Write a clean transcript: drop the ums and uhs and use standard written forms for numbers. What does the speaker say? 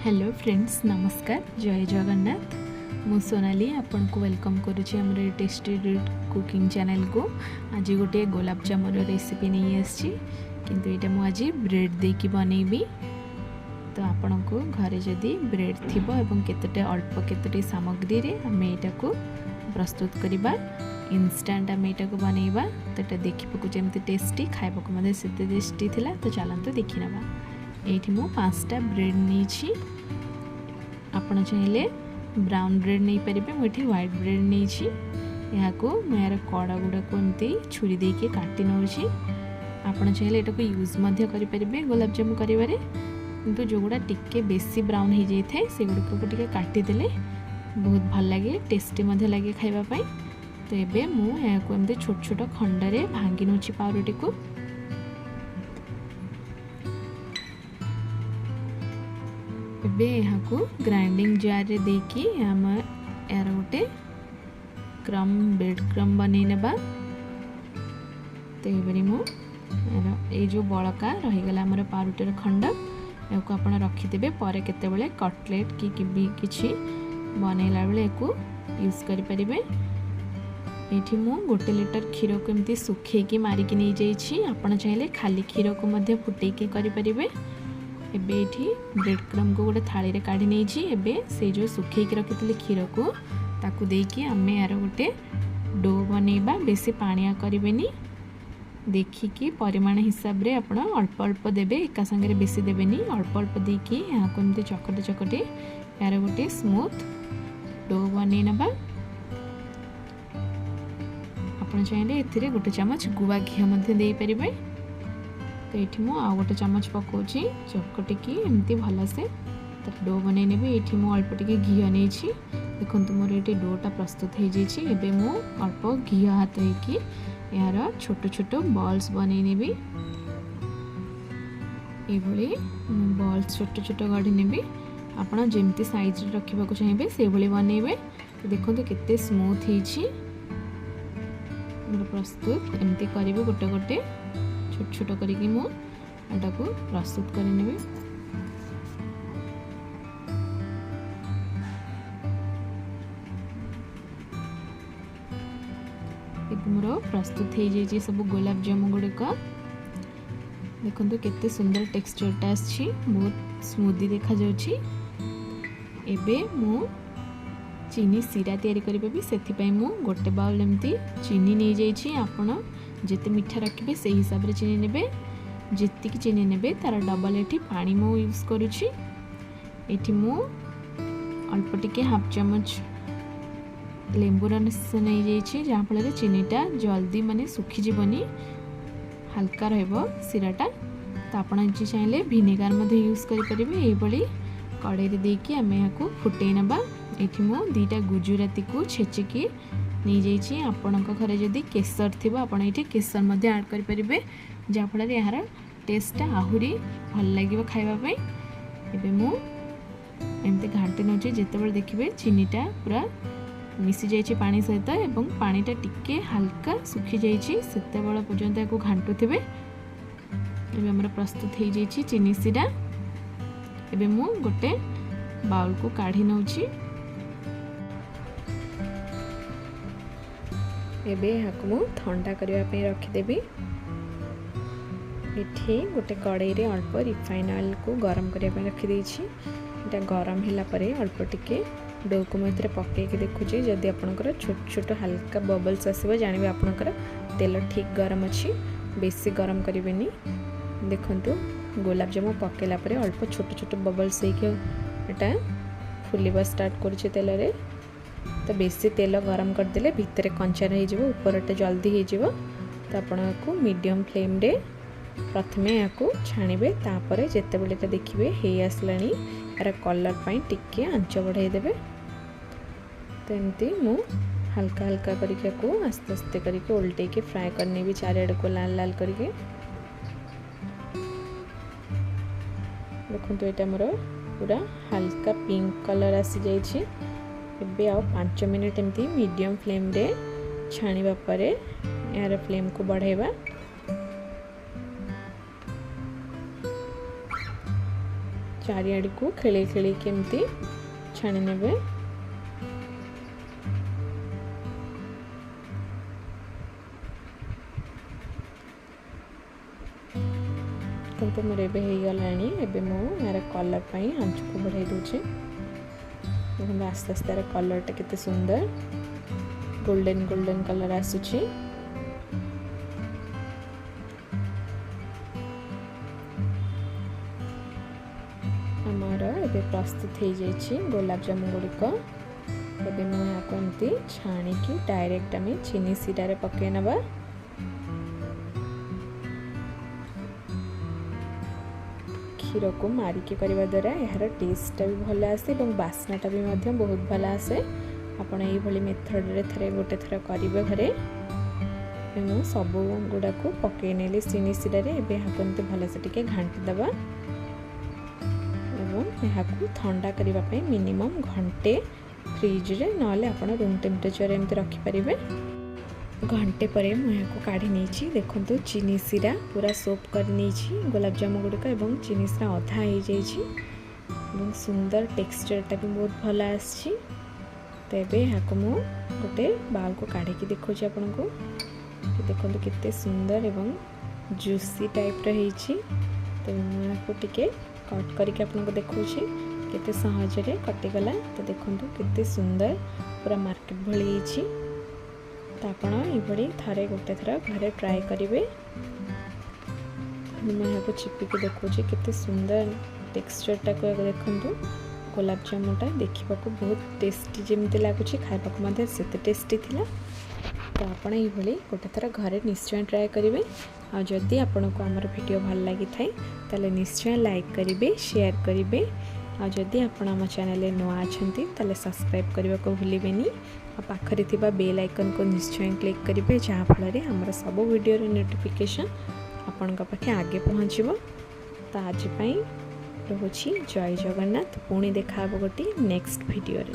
Hello friends, नमस्कार, जय जगन्नाथ। मु सोनाली आपन को वेलकम करुच्ची हमर टेस्टी कुकिंग चैनल को। आज गोटे गुलाब जामुन रेसिपी नहीं आसी, किंतु एटा मु आज ब्रेड देकी बनैबी। तो आपन को घरे जदि ब्रेड थिबो एवं केतटे अल्प केतटे सामग्री रे हमें एटा को प्रस्तुत करिबा। इंस्टेंट हमें एटा को बनैबा। तो एटा देखिबा को जेमति टेस्टी, खाइबा को मते सेते टेस्टी थिला। तो चलंतु देखि नबा। एठी मु 5टा ब्रेड नीची। आपण चाहिले ब्राउन ब्रेड नहीं पारे, मुझे व्हाइट ब्रेड नहीं। यहाँ को यार कड़ा गुड़ा को एमती छुरी दे के काटी नौची। आपण चाहिले एटा को यूज मध्य करि परिबे गुलाब जामुन करिवारे, किंतु जो गुड़ा टिके बेसी ब्राउन हो जाई थाए से गुड़ को टिके काटी देले बहुत भल लगे, टेस्टी मध्य लगे खाइबा पई। तो एबे मु यहाँ को एमती छोट छोट खंड रे भांगी नौची पाउरुटी को। एबे यहाँ को ग्राइंडिंग जार रे देकी हम यार गोटे क्रम ब्रेड क्रम बनै नेबा। तो ये मु ये जो बड़का रहीगला हमर पाउरुटीर खंड या को आपण रखिदेबे। पर केतेबेले कटलेट की किछि बनैला बेले को यूज करि परिबे। एठी मु 1 लीटर क्षीर को एमती सुखेकी मारिकी नै जाइछि। आपण चाहिले खाली क्षीर को मध्य फुटेकी करि परिबे। एबे एठी ब्रेड क्रम को गोटे थाली रे काढी नै छी। एबे से जो सुखे के रखितले क्षीर को ताकू देकी हमें यार गोटे डो बनैबा। बेसी पानिया करिवेनी, देखिकी परिमाण हिसाब रे आपण अल्प अल्प देबे, एका संगे रे बेसी देबेनी। अल्प अल्प देकी यहाँ को एमती चकटे चकटे यार गोटे स्मूथ डो बनै नबा। आपण चाहिले एथिरे गोटे चमच गुआ घी मध्ये देई परिबे। तो ये मु आ गोटे चमच पकाउची चकटिकी एमती भल से डो बनई नेबी। ये मु अल्प टिके घी नहीं। देखो मोर ये डोटा प्रस्तुत हो जाइए। एबे मु अल्प घी हाथ होगी यार छोट छोट बॉल्स बनई नेबी। ये बॉल्स छोट छोट गढ़ी नेबी। आपड़ जमती साइज रखा चाहिए से भाई बनइबे। तो देखो केते स्मूथ होइछि प्रस्तुत। एमती करेंगे गोटे गोटे छोट छोट करिकी मु एटा को प्रस्तुत कर नेबे। मोर प्रस्तुत हो जाइए सब गुलाब जामुन गुड़िक। देखो केते सुंदर टेक्सचरटा आछि, बहुत स्मूदी देखा जाउछि। एबे मु चीनी सीरा तैयारी करिबे। सेथिपाई मु गोटे बाउल एमती चीनी नहीं जाइछि। आपण जिते मीठा रखिए से हिसाब से चीनी नेबे। जितकी चीनी नेबे तार डबल एठी पानी मु यूज करुछि। एठी मु अल्प टिके हाफ चमच लेंबू रस नहीं जाइछि, जहाँ फल चीनीटा जल्दी माने सुखी जीवनी, हल्का रहबो सीराटा। तो आपण चाहिले विनेगार मध्ये यूज करि परिबे। एई बळी कड़ाई रे देकी हमें यहाँ को फुटै नबा। एठी मु 2टा गुजराती को छेचिकी नहीं जाइछि। आपणक घरे जदि केसर थिबो आपण एठी केसर मध्ये ऐड करि परिबे, जहाँ फल यार टेस्टटा आहुरी भल लागिबो खाइबा पई। एबे मु एमते घांटी नउछि। जेतेबेले देखिबे चीनीटा पूरा मिसी जाइछि पानी सहित एवं पानीटा टिके हल्का सुखी जाइछि, सेतेबेले पर्यंत याको घांटुथिबे। एबे हमर प्रस्तुत हो जाइछि चीनी सीरा। एबे मु गोटे बाउल को काढी नउछि। एबे याको मु ठंडा करबा पे रखिदेबी। एठी गोटे कड़ाई रे अल्प रिफाइन ऑयल को गरम करबा पे रखि देछि। एटा गरम होला परे अल्प टिके डो को मधे पके के देखुछि। जदि आपनकर छोट छोट हल्का बबल्स आसीबो जानिबे आपनकर तेल ठीक गरम अछि। बेसी गरम करिवेनी। देखंतु गुलाब जामुन पकेला परे अल्प छोट छोट बबल्स होके एटा फुलिबा स्टार्ट करछि तेल रे। तो बेसी तेल गरम कर देले भितरे कंचा रही जिवो, ऊपरटा जल्दी हो जिवो। तो आपण को मीडियम फ्लेम रे प्रथमे याको छाणिबे। तापरे जेते बेले ता देखिबे हे आसलानी यार कलर पई टिके आंच बढ़ाई देबे। तो एमती मु हल्का हल्का करके को आस्ते आस्ते करके उल्टे के फ्राई करने भी चारिआड को लाल लाल करके। देखो ये मोर पूरा हल्का पिंक कलर आसी जाइछि। एबे आ 5 मिनट एमती मीडियम फ्लेम रे छाणिबा परे यार फ्लेम को बढ़ाइबा। चारिआड़ को खेले खेले केमती छाणी नेबे। तो मोर एबे हो गलानी। एबे मो यार कलर पाई आंच को बढ़ाई दूचे। देखो आस्ते आस्ते यार कलरटा केते सुंदर गोल्डन गोल्डन कलर आसुची। आमर एबे प्रस्तुत हो जाइए गुलाब जामुन गुड़िक। एबे मु याको एमती छाणिकी डायरेक्ट आम चीनी सिरा रे पकई नबा। क्षीर को मारिकी करने द्वारा यार टेस्टा भी भल आसे और बास्नाटा भी बहुत भल आसे। आपण ये मेथड रे थरे गोटे थर करेंगे घरे। मु सब गुड़ा को पकई नेली चीनी सिरा रे। एबे एमती भलसे टिके घांटी दबा एवं यहाँ ठंडा करने मिनिमम घंटे फ्रिज रे नले आपण रूम टेम्परेचर एमती रखिपारे। घंटे पर मुझे काढ़ी नहीं। देखो चीनी सिरा पूरा सोप कर नहीं गुलाब जामुन गुड़िक एवं चीनी सिरा अधा हो जाए। सुंदर टेक्सचरटा भी बहुत भल आसी। तो ये यहाँ मु गोटे बाउल को काढ़ी देखा आपन को। देखो केते सुंदर एवं जूसी टाइप रही। तो मुझे कट करके आपन को देखा केते सहजरे कटिगला। तो देखो केते सुंदर पूरा मार्केट भली। तो आप थे गोटे थर घरे ट्राए करेंगे। मुझे चिपिकी देखा केते सुंदर टेक्सचरटा को देखूँ। गुलाब जामुनटा देखा बहुत टेस्टी जमी लगुच खावाक से टेस्टी थिला। तो आप गोटे थर घरे निश्चय ट्राए करेंगे। आदि आपन को आमर वीडियो भल लगी थाए ताले निश्चय लाइक करेंगे शेयर करेंगे। आदि आपण आम चैनल नुआ अच्छा सब्सक्राइब करने को भूलें। पाखरे थिबा बेल आइकन को निश्चय क्लिक करेंगे जहाँफल आमर सब वीडियो नोटिफिकेशन आपण पाखे आगे पहुँचब। तो आज रोची जय जगन्नाथ। पुणी देखा गोटे नेक्स्ट वीडियो रे।